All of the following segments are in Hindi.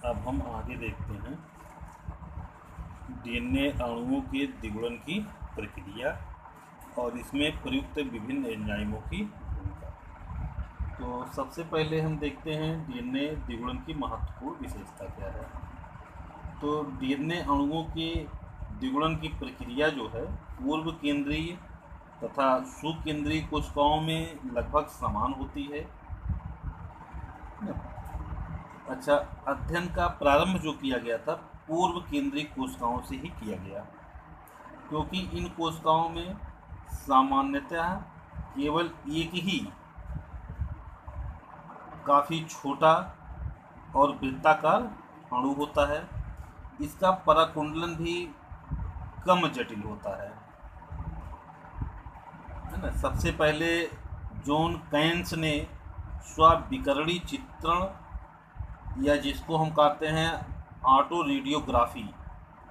अब हम आगे देखते हैं डीएनए अणुओं के द्विगुणन की प्रक्रिया और इसमें प्रयुक्त विभिन्न एंजाइमों की भूमिका। तो सबसे पहले हम देखते हैं डीएनए द्विगुणन की महत्वपूर्ण विशेषता क्या है। तो डीएनए अणुओं के द्विगुणन की प्रक्रिया जो है पूर्व केंद्रीय तथा सुकेंद्रीय कोशिकाओं में लगभग समान होती है। अच्छा, अध्ययन का प्रारंभ जो किया गया था पूर्व केंद्रीय कोशिकाओं से ही किया गया, क्योंकि इन कोशिकाओं में सामान्यतः केवल एक ही काफ़ी छोटा और वृत्ताकार अणु होता है। इसका पराकुंडलन भी कम जटिल होता है ना। सबसे पहले जॉन कैन्स ने स्विकरणी चित्रण या जिसको हम कहते हैं ऑटो रेडियोग्राफी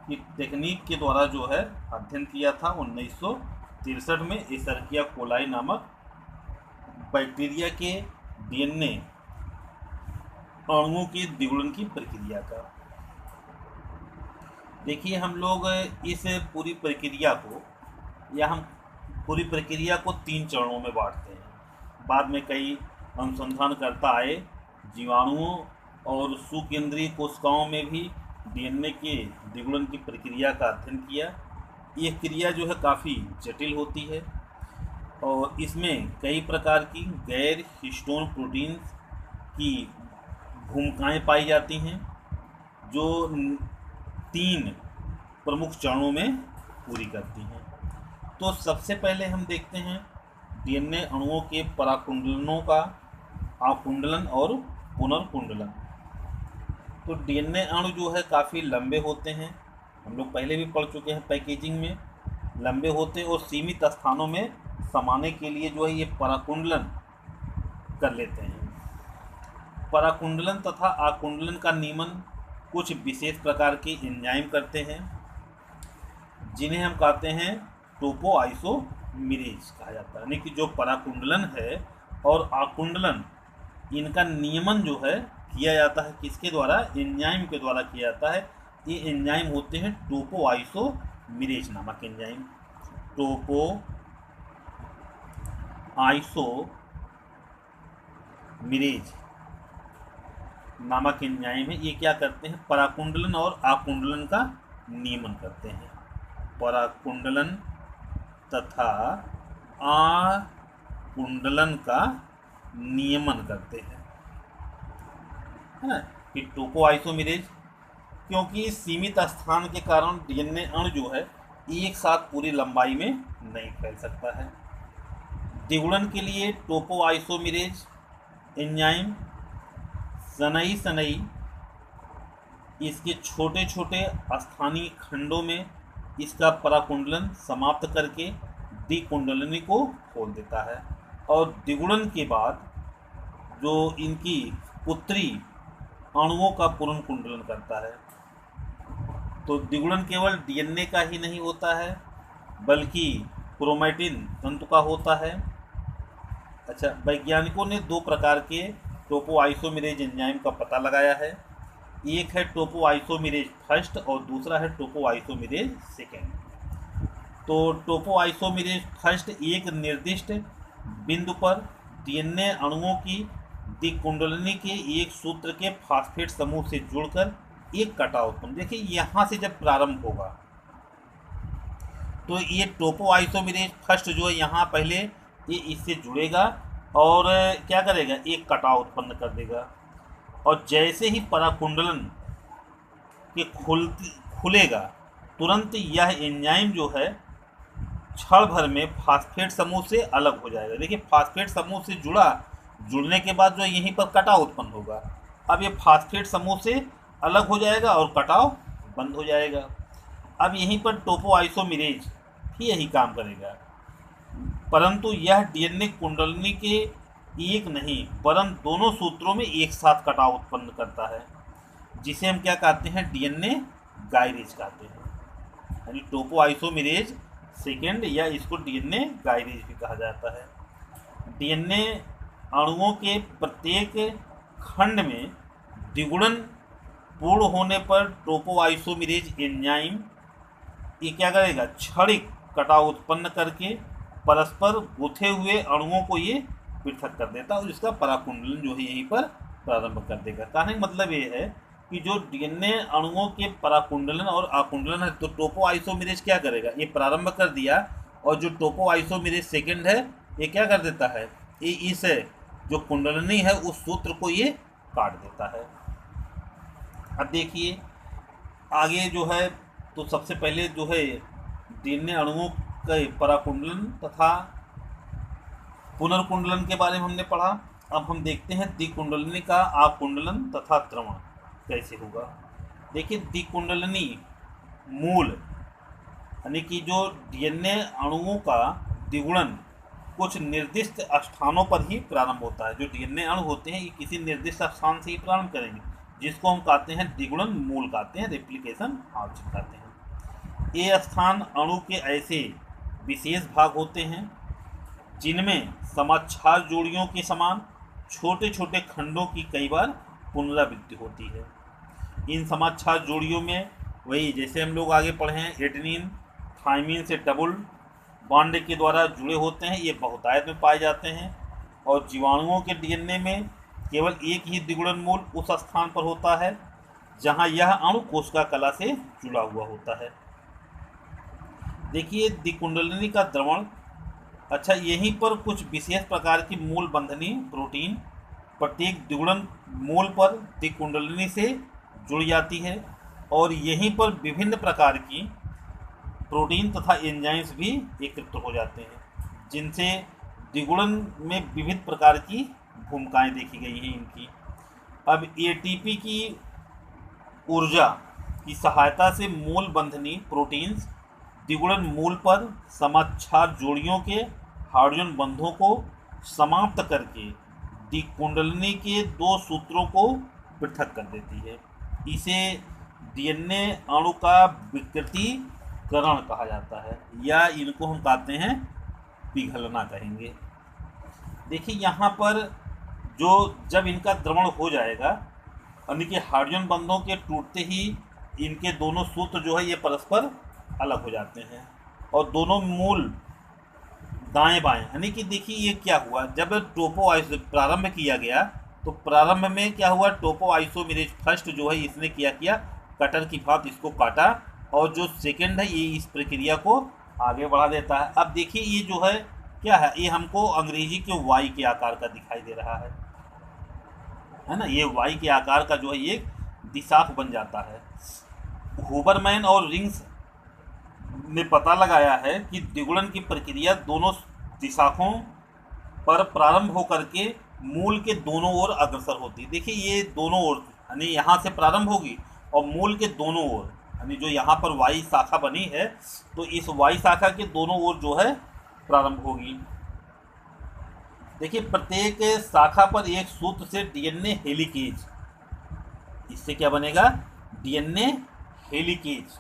की तकनीक के द्वारा जो है अध्ययन किया था 1963 में एसर्किया कोलाई नामक बैक्टीरिया के डीएनए अणुओं के द्विगुणन की प्रक्रिया का। देखिए, हम लोग इस पूरी प्रक्रिया को या हम पूरी प्रक्रिया को 3 चरणों में बांटते हैं। बाद में कई अनुसंधानकर्ता आए, जीवाणुओं और सुकेंद्रीय कोशिकाओं में भी डीएनए के द्विगुणन की प्रक्रिया का अध्ययन किया। यह क्रिया जो है काफ़ी जटिल होती है और इसमें कई प्रकार की गैर हिस्टोन प्रोटीन्स की भूमिकाएं पाई जाती हैं, जो 3 प्रमुख चरणों में पूरी करती हैं। तो सबसे पहले हम देखते हैं डीएनए अणुओं के पराकुंडलनों का आकुंडलन और पुनर्कुंडलन। तो डीएनए अणु जो है काफ़ी लंबे होते हैं, हम लोग पहले भी पढ़ चुके हैं पैकेजिंग में। लंबे होते और सीमित स्थानों में समाने के लिए जो है ये पराकुंडलन कर लेते हैं। पराकुंडलन तथा आकुंडलन का नियमन कुछ विशेष प्रकार के एंजाइम करते हैं, जिन्हें हम कहते हैं टोपोआइसोमेरेज कहा जाता है। यानी कि जो पराकुंडलन है और आकुंडलन, इनका नियमन जो है किया जाता है किसके द्वारा? एंजाइम के द्वारा किया जाता है। ये एंजाइम होते हैं टोपोआइसोमेरेज नामक एंजाइम। टोपोआइसोमेरेज नामक एंजाइम है। ये क्या करते हैं? पराकुंडलन और आकुंडलन का नियमन करते हैं। पराकुंडलन तथा आकुंडलन का नियमन करते हैं, है ना। कि टोपोआइसोमेरेज, क्योंकि सीमित स्थान के कारण डीएनए अणु जो है एक साथ पूरी लंबाई में नहीं फैल सकता है। द्विगुणन के लिए टोपोआइसोमेरेज एंजाइम सनई इसके छोटे छोटे स्थानीय खंडों में इसका पराकुंडलन समाप्त करके द्विकुंडलनी को खोल देता है और द्विगुणन के बाद जो इनकी पुत्री अणुओं का पुनर्कुंडलन करता है। तो द्विगुणन केवल डीएनए का ही नहीं होता है, बल्कि क्रोमैटिन तंतु का होता है। अच्छा, वैज्ञानिकों ने 2 प्रकार के टोपोआइसोमेरेज एंजाइम का पता लगाया है। एक है टोपोआइसोमेरेज फर्स्ट और दूसरा है टोपोआइसोमेरेज सेकेंड। तो टोपोआइसोमेरेज फर्स्ट एक निर्दिष्ट बिंदु पर डीएनए अणुओं की द्विकुंडलनी के एक सूत्र के फास्फेट समूह से जुड़कर एक कटाव उत्पन्न। देखिए, यहाँ से जब प्रारंभ होगा तो ये टोपोआइसोमेरेज फर्स्ट जो है यहाँ पहले ये इससे जुड़ेगा और क्या करेगा? एक कटाव उत्पन्न कर देगा। और जैसे ही पराकुंडलन के खुलेगा, तुरंत यह एंजाइम जो है क्षण भर में फास्फेट समूह से अलग हो जाएगा। देखिए, फास्फेट समूह से जुड़ने के बाद जो यहीं पर कटाव उत्पन्न होगा। अब ये फास्फेट समूह से अलग हो जाएगा और कटाव बंद हो जाएगा। अब यहीं पर टोपोआइसोमेरेज ही यही काम करेगा, परंतु यह डीएनए कुंडलनी के एक नहीं वरन दोनों सूत्रों में एक साथ कटाव उत्पन्न करता है, जिसे हम क्या कहते हैं? डीएनए गायरेज कहते हैं। यानी टोपोआइसोमेरेज सेकेंड या इसको डीएनए गायरेज भी कहा जाता है। डीएनए अणुओं के प्रत्येक खंड में द्विगुणन पूर्ण होने पर टोपोआइसोमेरेज एंजाइम ये क्या करेगा, क्षणिक कटाव उत्पन्न करके परस्पर गुथे हुए अणुओं को ये पृथक कर देता है और इसका पराकुंडलन जो है यहीं पर प्रारंभ कर देगा। कहने का मतलब ये है कि जो डीएनए अणुओं के पराकुंडलन और आकुंडलन है, तो टोपोआइसोमेरेज क्या करेगा, ये प्रारंभ कर दिया और जो टोपोआइसोमेरेज सेकंड है ये क्या कर देता है, ये इस जो कुंडलनी है उस सूत्र को ये काट देता है। अब देखिए आगे जो है, तो सबसे पहले जो है डीएनए अणुओं के पराकुंडलन तथा पुनर्कुंडलन के बारे में हमने पढ़ा। अब हम देखते हैं द्विकुंडलनी का आकुंडलन तथा द्रवण कैसे होगा। देखिए द्विकुंडलनी मूल यानी कि जो डीएनए अणुओं का द्विगुणन कुछ निर्दिष्ट स्थानों पर ही प्रारंभ होता है। जो डीएनए अणु होते हैं ये किसी निर्दिष्ट स्थान से ही प्रारंभ करेंगे, जिसको हम कहते हैं द्विगुणन मूल कहते हैं, रेप्लिकेशन ऑब्जेक्ट कहते हैं। ये स्थान अणु के ऐसे विशेष भाग होते हैं जिनमें समाक्षार जोड़ियों के समान छोटे छोटे खंडों की कई बार पुनरावृत्ति होती है। इन समाक्षार जोड़ियों में वही जैसे हम लोग आगे पढ़े हैं एडेनिन थाइमिन से डबल बॉन्ड के द्वारा जुड़े होते हैं, ये बहुतायत में पाए जाते हैं। और जीवाणुओं के डीएनए में केवल एक ही द्विगुणन मूल उस स्थान पर होता है जहां यह अणु कोशिका कला से जुड़ा हुआ होता है। देखिए द्विकुंडलिनी का द्रवण, अच्छा यहीं पर कुछ विशेष प्रकार की मूल बंधनी प्रोटीन प्रत्येक द्विगुणन मूल पर द्विकुंडलिनी से जुड़ जाती है और यहीं पर विभिन्न प्रकार की प्रोटीन तथा एंजाइम्स भी एकत्र हो जाते हैं, जिनसे द्विगुणन में विविध प्रकार की भूमिकाएं देखी गई हैं इनकी। अब एटीपी की ऊर्जा की सहायता से मूल बंधनी प्रोटीन्स द्विगुणन मूल पर समाक्षार जोड़ियों के हाइड्रोजन बंधों को समाप्त करके द्विकुंडलिनी के दो सूत्रों को पृथक कर देती है। इसे डीएनए अणु का विकृतीकरण कहा जाता है या इनको हम कहते हैं पिघलना कहेंगे। देखिए यहाँ पर जो जब इनका द्रवण हो जाएगा यानी कि हाइड्रोजन बंधों के टूटते ही इनके दोनों सूत्र जो है ये परस्पर अलग हो जाते हैं और दोनों मूल दाएं बाएं, यानी कि देखिए ये क्या हुआ, जब टोपोआइसो प्रारंभ किया गया तो प्रारंभ में क्या हुआ, टोपोआइसोमेरेज फर्स्ट जो है इसने किया कटर की भांति इसको काटा और जो सेकंड है ये इस प्रक्रिया को आगे बढ़ा देता है। अब देखिए ये जो है क्या है, ये हमको अंग्रेजी के वाई के आकार का दिखाई दे रहा है ना, ये वाई के आकार का जो है ये दिशाख बन जाता है। हुबरमैन और रिंग्स ने पता लगाया है कि द्विगुणन की प्रक्रिया दोनों दिशाखों पर प्रारंभ होकर के मूल के दोनों ओर अग्रसर होती है। देखिए ये दोनों ओर यानी यहाँ से प्रारंभ होगी और मूल के दोनों ओर यानी जो यहाँ पर वाई शाखा बनी है तो इस वाई शाखा के दोनों ओर जो है प्रारंभ होगी। देखिए प्रत्येक शाखा पर एक सूत्र से डीएनए हेलिकेज, इससे क्या बनेगा, डीएनए हेलिकेज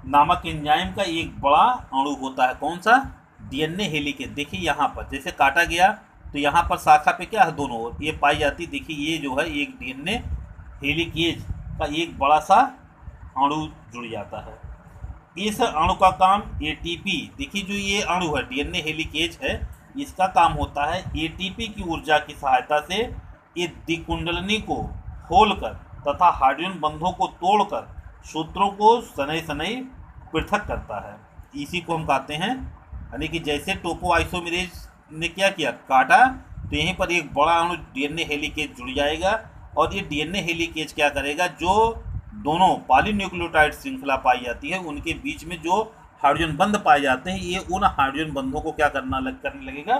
नामक एंजाइम का एक बड़ा अणु होता है। कौन सा, डीएनए हेलिकेज। देखिए यहाँ पर जैसे काटा गया तो यहाँ पर शाखा पे क्या है, दोनों ओर ये पाई जाती। देखिए ये जो है एक डीएनए हेलिकेज का एक बड़ा सा अणु जुड़ जाता है। इस अणु का काम एटीपी, देखिए जो ये अणु है डीएनए हेलिकेज है, इसका काम होता है एटीपी की ऊर्जा की सहायता से ये द्विकुंडलिनी को खोलकर तथा हाइड्रोजन बंधों को तोड़कर सूत्रों को शनै शनै पृथक करता है। इसी को हम कहते हैं, यानी कि जैसे टोपोआइसोमेरेज ने क्या किया, काटा, तो यहीं पर एक बड़ा अणु डीएनए हेलिकेज जुड़ जाएगा और ये डीएनए हेलिकेज क्या करेगा, जो दोनों पॉलीन्यूक्लियोटाइड श्रृंखला पाई जाती है उनके बीच में जो हाइड्रोजन बंध पाए जाते हैं ये उन हाइड्रोजन बंधों को क्या करने लगेगा,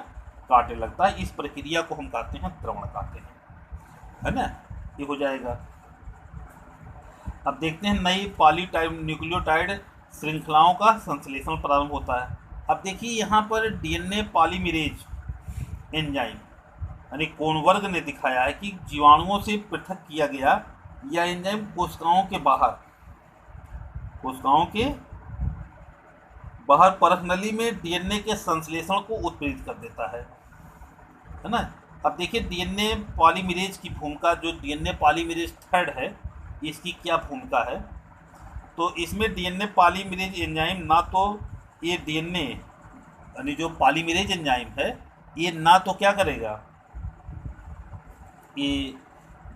काटने लगता है। इस प्रक्रिया को हम कहते हैं द्रवण कहते हैं, है ना, ये हो जाएगा। अब देखते हैं नई पॉलीन्यूक्लियोटाइड श्रृंखलाओं का संश्लेषण प्रारंभ होता है। अब देखिए यहाँ पर डीएनए पॉलीमरेज एंजाइम यानी कोनवर्ग ने दिखाया है कि जीवाणुओं से पृथक किया गया यह एंजाइम कोशिकाओं के बाहर परखनली में डीएनए के संश्लेषण को उत्प्रेरित कर देता है ना। अब देखिए डीएनए पॉलीमरेज की भूमिका, जो डीएनए पॉलीमरेज थर्ड है इसकी क्या भूमिका है। तो इसमें डीएनए पॉलीमरेज एंजाइम ना तो ये डीएनए यानी जो पॉलीमरेज एंजाइम है ये ना तो क्या करेगा, ये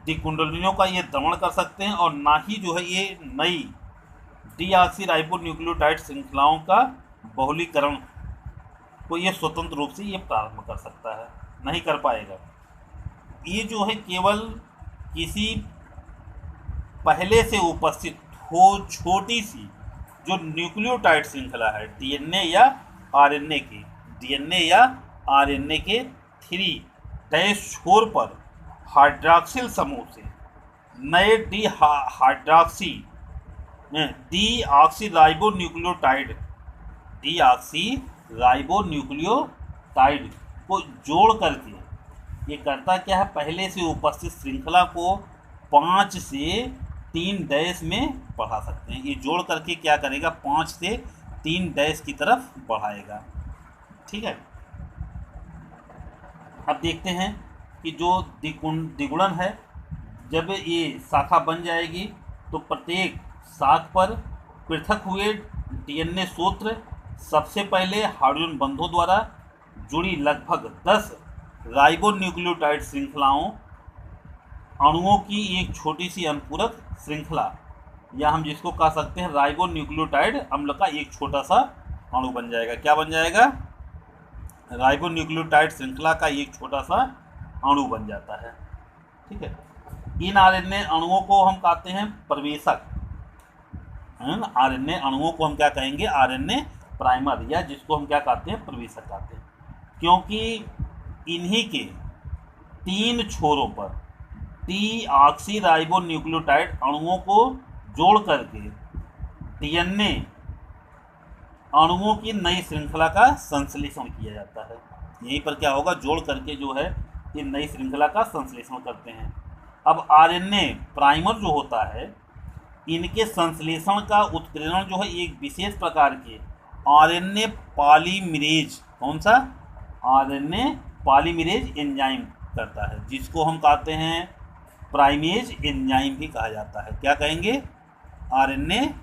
डिकुंडलिनों का ये दमन कर सकते हैं और ना ही जो है ये नई डीऑक्सीराइबोन्यूक्लियोटाइड श्रृंखलाओं का बहुलीकरण को ये स्वतंत्र रूप से ये प्रारंभ कर सकता है, नहीं कर पाएगा। ये जो है केवल किसी पहले से उपस्थित हो छोटी सी जो न्यूक्लियोटाइड श्रृंखला है डीएनए या आरएनए की, डीएनए या आरएनए के 3 डैश छोर पर हाइड्रॉक्सिल समूह से नए डीऑक्सीराइबोन्यूक्लियोटाइड को जोड़ करके ये करता क्या है, पहले से उपस्थित श्रृंखला को 5 से 3 डैश में बढ़ा सकते हैं। ये जोड़ करके क्या करेगा, 5 से 3 डैश की तरफ बढ़ाएगा। ठीक है, अब देखते हैं कि जो द्विगुणन है, जब ये शाखा बन जाएगी तो प्रत्येक शाख पर पृथक हुए डीएनए सूत्र सबसे पहले हाइड्रोजन बंधों द्वारा जुड़ी लगभग 10 राइबोन्यूक्लियोटाइड श्रृंखलाओं अणुओं की एक छोटी सी अनुपूरक श्रृंखला, या हम जिसको कह सकते हैं राइबोन्यूक्लियोटाइड अम्ल का एक छोटा सा अणु बन जाएगा। क्या बन जाएगा, राइबोन्यूक्लियोटाइड श्रृंखला का एक छोटा सा अणु बन जाता है। ठीक है, इन आरएनए अणुओं को हम कहते हैं प्रवेशक, आरएनए अणुओं को हम क्या कहेंगे, आरएनए प्राइमर, या जिसको हम क्या कहते हैं, प्रवेशक कहते हैं, क्योंकि इन्हीं के 3 छोरों पर डीऑक्सीराइबोन्यूक्लियोटाइड अणुओं को जोड़ करके डीएनए अणुओं की नई श्रृंखला का संश्लेषण किया जाता है। यहीं पर क्या होगा, जोड़ करके जो है ये नई श्रृंखला का संश्लेषण करते हैं। अब आरएनए प्राइमर जो होता है, इनके संश्लेषण का उत्प्रेरण जो है एक विशेष प्रकार के आरएनए पॉलीमरेज, कौन सा, आरएनए पॉलीमरेज एंजाइम करता है, जिसको हम कहते हैं प्राइमेज एंजाइम भी कहा जाता है। क्या कहेंगे, आरएनए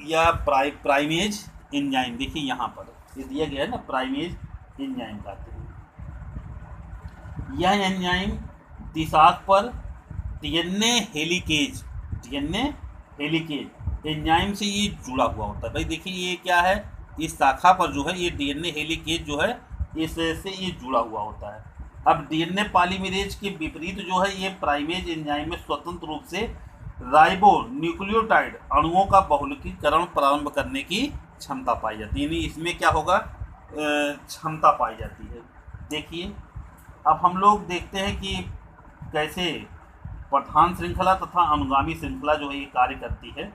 या प्राइमेज एंजाइम। देखिए यहाँ पर ये दिया गया है ना, प्राइमेज एंजाइम कहते हैं। यह एंजाइम दिशाक पर डीएनए हेलिकेज एंजाइम से ये जुड़ा हुआ होता है। भाई देखिए ये क्या है, इस शाखा पर जो है ये डीएनए हेलिकेज जो है इससे ये जुड़ा हुआ होता है। अब डीएनए पॉलीमरेज के विपरीत जो है ये प्राइमेज एंजाइम में स्वतंत्र रूप से राइबोन्यूक्लियोटाइड अणुओं का बहुलकीकरण प्रारंभ करने की क्षमता पाई जाती है, यानी इसमें क्या होगा, क्षमता पाई जाती है। देखिए अब हम लोग देखते हैं कि कैसे प्रधान श्रृंखला तथा अनुगामी श्रृंखला जो है ये कार्य करती है।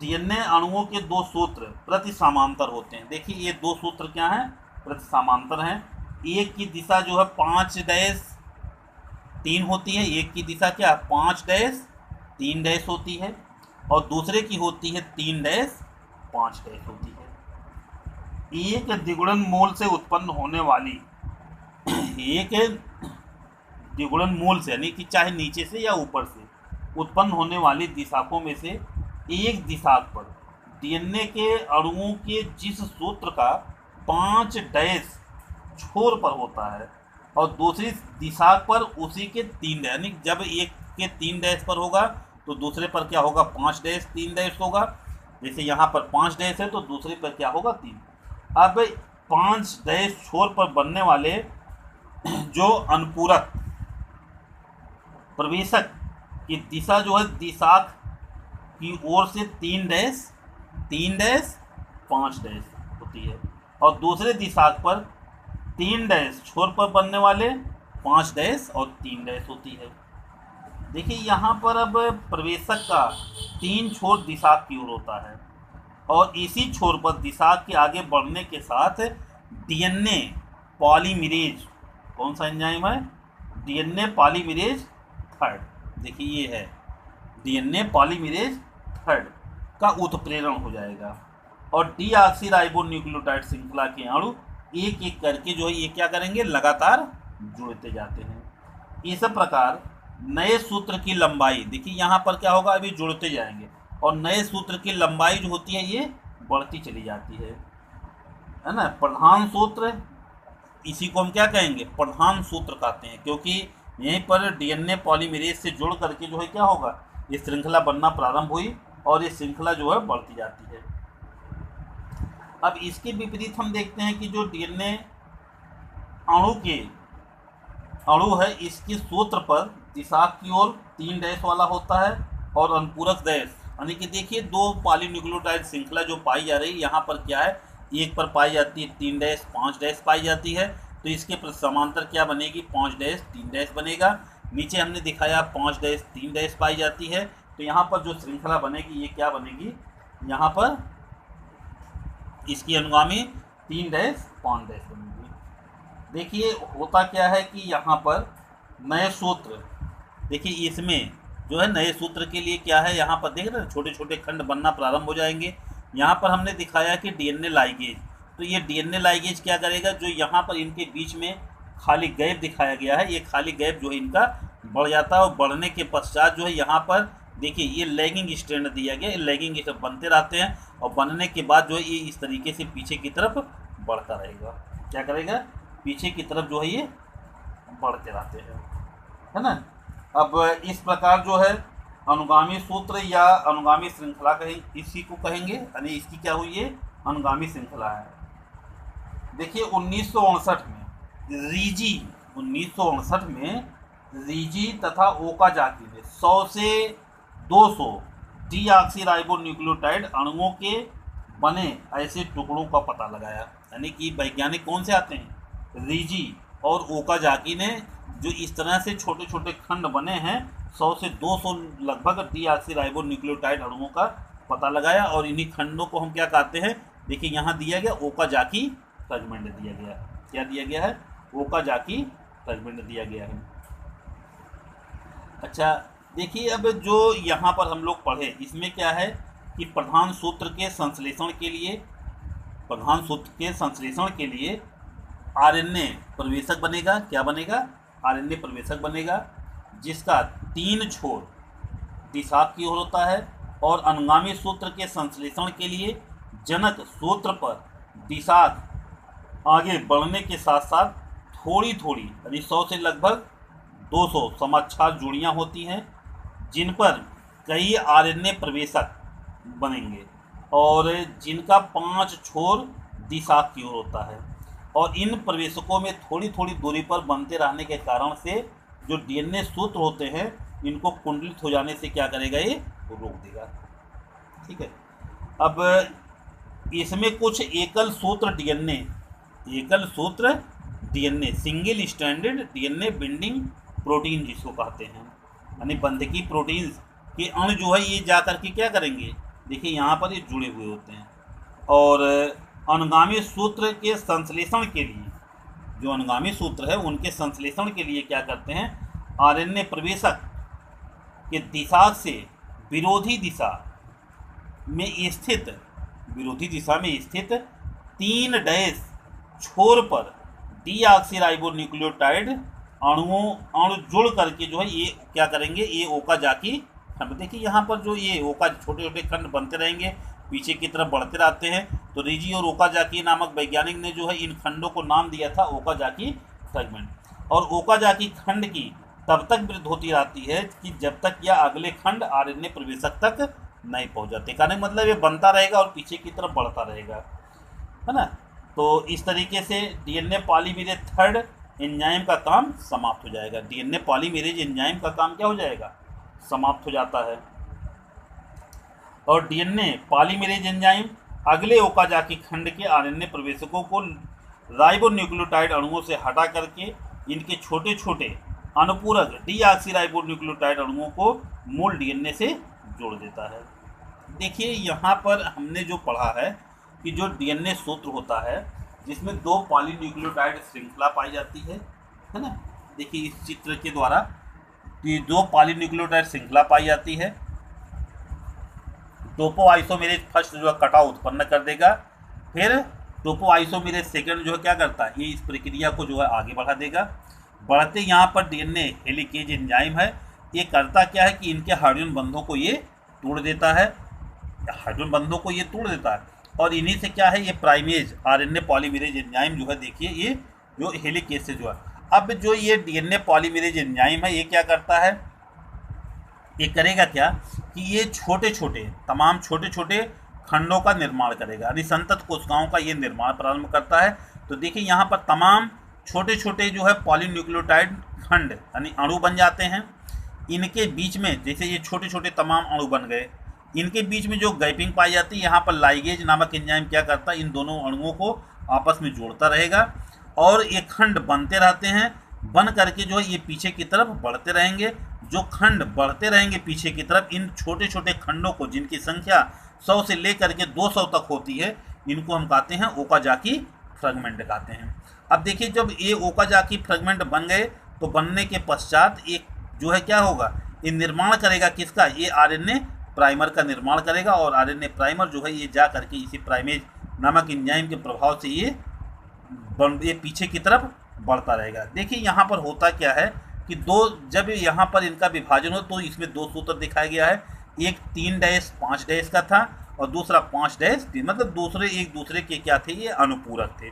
डीएनए अणुओं के 2 सूत्र प्रति समांतर होते हैं। देखिए ये 2 सूत्र क्या हैं, प्रति समांतर हैं। एक की दिशा जो है 5-3 होती है, एक की दिशा क्या 5-3 होती है, और दूसरे की होती है 3-5 होती है। एक द्विगुणन मूल से उत्पन्न होने वाली एक द्विगुणन मूल से, यानी कि चाहे नीचे से या ऊपर से उत्पन्न होने वाली दिशाकों में से एक दिशाक पर डीएनए के अणुओं के जिस सूत्र का 5 डैश छोर पर होता है और दूसरी दिशाक पर उसी के 3 डैश, यानी जब एक के 3 डैश पर होगा तो दूसरे पर क्या होगा, 5-3 होगा। जैसे यहाँ पर 5 डैश है तो दूसरे पर क्या होगा, 3। अब 5 डैश छोर पर बनने वाले जो अनुपूरक प्रवेशक की दिशा जो है दिशाक की ओर से 3-5 होती है, और दूसरे दिशाक पर 3 डैश छोर पर बनने वाले 5 डैश और 3 होती है। देखिए यहाँ पर अब प्रवेशक का 3 छोर दिशाक की ओर होता है, और इसी छोर पर दिशाक के आगे बढ़ने के साथ डीएनए पॉलीमरेज, कौन सा एंजाइम है, डीएनए पॉलीमरेज 3, देखिए ये है डीएनए पॉलीमरेज 3 का उत्प्रेरण हो जाएगा, और डीऑक्सीराइबोन्यूक्लियोटाइड श्रृंखला के अणु एक एक करके जो है ये क्या करेंगे, लगातार जुड़ते जाते हैं। इस प्रकार नए सूत्र की लंबाई, देखिए यहाँ पर क्या होगा, अभी जुड़ते जाएंगे और नए सूत्र की लंबाई जो होती है ये बढ़ती चली जाती है ना। प्रधान सूत्र, इसी को हम क्या कहेंगे, प्रधान सूत्र कहते हैं, क्योंकि यहीं पर डीएनए पॉलीमरेज से जुड़ करके जो है क्या होगा, ये श्रृंखला बनना प्रारंभ हुई और ये श्रृंखला जो है बढ़ती जाती है। अब इसके विपरीत हम देखते हैं कि जो डीएनए अणु है, इसके सूत्र पर दिशा की ओर 3 डैश वाला होता है और अनुपूरक डैश, यानी कि देखिए 2 पॉलीन्यूक्लियोटाइड श्रृंखला जो पाई जा रही है, यहाँ पर क्या है, एक पर पाई जाती है 3 डैश 5 डैश पाई जाती है, तो इसके समांतर क्या बनेगी, 5 डैश 3 डैश बनेगा। नीचे हमने दिखाया 5 डैश 3 डैश पाई जाती है, तो यहाँ पर जो श्रृंखला बनेगी ये क्या बनेगी, यहाँ पर इसकी अनुगामी 3 डैश 5 डैश बनेगी। देखिए होता क्या है कि यहाँ पर नए सूत्र, देखिए इसमें जो है नए सूत्र के लिए क्या है, यहाँ पर देख रहे हैं छोटे छोटे खंड बनना प्रारंभ हो जाएंगे। यहाँ पर हमने दिखाया कि डीएनए लाइगेज, तो ये डीएनए लाइगेज क्या करेगा, जो यहाँ पर इनके बीच में खाली गैप दिखाया गया है, ये खाली गैप जो है इनका बढ़ जाता है और बढ़ने के पश्चात जो है यहाँ पर देखिए ये लैगिंग स्ट्रैंड दिया गया, लैगिंग स्ट्रैंड बनते रहते हैं और बनने के बाद जो है ये इस तरीके से पीछे की तरफ बढ़ता रहेगा। क्या करेगा, पीछे की तरफ जो है ये बढ़ते रहते हैं, है ना। अब इस प्रकार जो है अनुगामी सूत्र या अनुगामी श्रृंखला कहें, इसी को कहेंगे, यानी इसकी क्या हुई है, अनुगामी श्रृंखला है। देखिए 1959 में रीजी तथा ओकाजाकी ने 100 से 200 डीऑक्सीराइबोन्यूक्लियोटाइड अणुओं के बने ऐसे टुकड़ों का पता लगाया, यानी कि वैज्ञानिक कौन से आते हैं, रीजी और ओकाजाकी ने, जो इस तरह से छोटे छोटे खंड बने हैं 100 से 200 लगभग डीऑक्सीराइबोन्यूक्लियोटाइड अणुओं का पता लगाया और इन्हीं खंडों को हम क्या कहते हैं, देखिए यहाँ दिया गया ओकाजाकी फ्रेगमेंट दिया गया, क्या दिया गया है, ओकाजाकी फ्रेगमेंट दिया गया है। अच्छा देखिए अब जो यहाँ पर हम लोग पढ़े इसमें क्या है कि प्रधान सूत्र के संश्लेषण के लिए आरएनए प्रवेशक बनेगा, क्या बनेगा, आरएनए प्रवेशक बनेगा, जिसका 3 छोर दिशा की ओर होता है और अनुगामी सूत्र के संश्लेषण के लिए जनक सूत्र पर दिशा आगे बढ़ने के साथ साथ थोड़ी थोड़ी यानी 100 से लगभग 200 समाक्षार जोड़ियाँ होती हैं, जिन पर कई आरएनए प्रवेशक बनेंगे और जिनका 5 छोर दिशा की ओर होता है और इन प्रवेशकों में थोड़ी थोड़ी दूरी पर बनते रहने के कारण से जो डीएनए सूत्र होते हैं इनको कुंडलित हो जाने से क्या करेगा, ये रोक देगा। ठीक है, अब इसमें कुछ एकल सूत्र DNA single stranded DNA binding protein जिसको कहते हैं, यानी बंधकी प्रोटीन्स के अणु जो है ये जा करके क्या करेंगे, देखिए यहाँ पर ये जुड़े हुए होते हैं और अनुगामी सूत्र के संश्लेषण के लिए, जो अनुगामी सूत्र है उनके संश्लेषण के लिए क्या करते हैं, आरएनए प्रवेशक के दिशा से विरोधी दिशा में स्थित 3 डैश छोर पर डीऑक्सीराइबोन्यूक्लियोटाइड अणु जुड़ करके जो है ये क्या करेंगे, ये ओकाजाकी खंड, देखिए यहाँ पर जो ये छोटे छोटे खंड बनते रहेंगे पीछे की तरफ बढ़ते रहते हैं। तो रीजी और ओकाजाकी नामक वैज्ञानिक ने जो है इन खंडों को नाम दिया था ओकाजाकी फ्रेगमेंट। और ओकाजाकी खंड की तब तक वृद्धि होती रहती है कि जब तक यह अगले खंड आरएनए प्रवेशक तक नहीं पहुंच जाते, कहने मतलब ये बनता रहेगा और पीछे की तरफ बढ़ता रहेगा, है ना। तो इस तरीके से डीएनए पॉलीमरेज थर्ड एंजाइम का काम समाप्त हो जाएगा, डीएनए पॉलीमरेज एंजाइम का काम क्या हो जाएगा, समाप्त हो जाता है। और डीएनए पॉलीमरेज एंजाइम अगले ओकाजाकी खंड के आरएनए प्रवेशकों को राइबोन्यूक्लियोटाइड अणुओं से हटा करके इनके छोटे छोटे अनुपूरक डीऑक्सीराइबोन्यूक्लियोटाइड अणुओं को मूल डीएनए से जोड़ देता है। देखिए यहाँ पर हमने जो पढ़ा है कि जो डीएनए सूत्र होता है जिसमें 2 पॉलीन्यूक्लियोटाइड श्रृंखला पाई जाती है ना। देखिए इस चित्र के द्वारा कि 2 पॉलीन्यूक्लियोटाइड श्रृंखला पाई जाती है, टोपोआइसोमेरेज फर्स्ट जो है कटाव उत्पन्न कर देगा, फिर टोपोआइसोमेरेज सेकंड जो है क्या करता है, ये इस प्रक्रिया को जो है आगे बढ़ा देगा। बढ़ते यहाँ पर डीएनए हेलिकेज एंजाइम है ये करता क्या है कि इनके हाइड्रोजन बंधों को ये तोड़ देता है, हाइड्रोजन बंधों को ये तोड़ देता है, और इन्हीं से क्या है ये प्राइमेज आरएनए पॉलीमरेज एंजाइम जो है, देखिए ये जो हेलिक एसिड जो है, अब जो ये डीएनए पॉलीमरेज एंजाइम है ये क्या करता है, ये करेगा क्या कि ये छोटे छोटे तमाम छोटे छोटे खंडों का निर्माण करेगा, यानी संतत कोशिकाओं का ये निर्माण प्रारंभ करता है। तो देखिए यहाँ पर तमाम छोटे छोटे जो है पॉलीन्यूक्लियोटाइड खंड यानी अणु बन जाते हैं। इनके बीच में जैसे ये छोटे छोटे तमाम अणु बन गए, इनके बीच में जो गैपिंग पाई जाती है, यहाँ पर लाइगेज नामक एंजाइम क्या करता है, इन दोनों अणुओं को आपस में जोड़ता रहेगा और ये खंड बनते रहते हैं, बन करके जो है ये पीछे की तरफ बढ़ते रहेंगे। जो खंड बढ़ते रहेंगे पीछे की तरफ, इन छोटे छोटे खंडों को जिनकी संख्या 100 से लेकर के 200 तक होती है, इनको हम कहते हैं ओकाजाकी फ्रेगमेंट कहते हैं। अब देखिए जब ये ओकाजाकी फ्रेगमेंट बन गए तो बनने के पश्चात एक जो है क्या होगा, ये निर्माण करेगा किसका, ये आरएनए प्राइमर का निर्माण करेगा, और आरएनए प्राइमर जो है ये जा करके इसी प्राइमेज नामक एंजाइम के प्रभाव से ये पीछे की तरफ बढ़ता रहेगा। देखिए यहाँ पर होता क्या है कि जब यहाँ पर इनका विभाजन हो तो इसमें दो सूत्र दिखाया गया है, एक 3-5 का था और दूसरा 5-3, मतलब दूसरे एक दूसरे के क्या थे, ये अनुपूरक थे।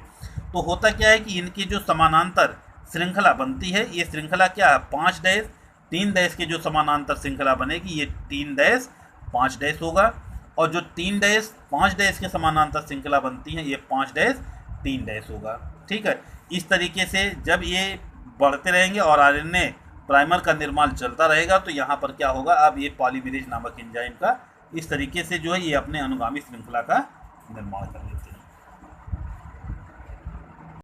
तो होता क्या है कि इनकी जो समानांतर श्रृंखला बनती है, ये श्रृंखला क्या है 5-3 के जो समानांतर श्रृंखला बनेगी ये 3-5 होगा, और जो 3-5 के समानांतर श्रृंखला बनती है ये 5-3 होगा। ठीक है, इस तरीके से जब ये बढ़ते रहेंगे और आरएनए प्राइमर का निर्माण चलता रहेगा तो यहाँ पर क्या होगा, अब ये पॉलीमरेज नामक एंजाइम का इस तरीके से जो है ये अपने अनुगामी श्रृंखला का निर्माण करेगा।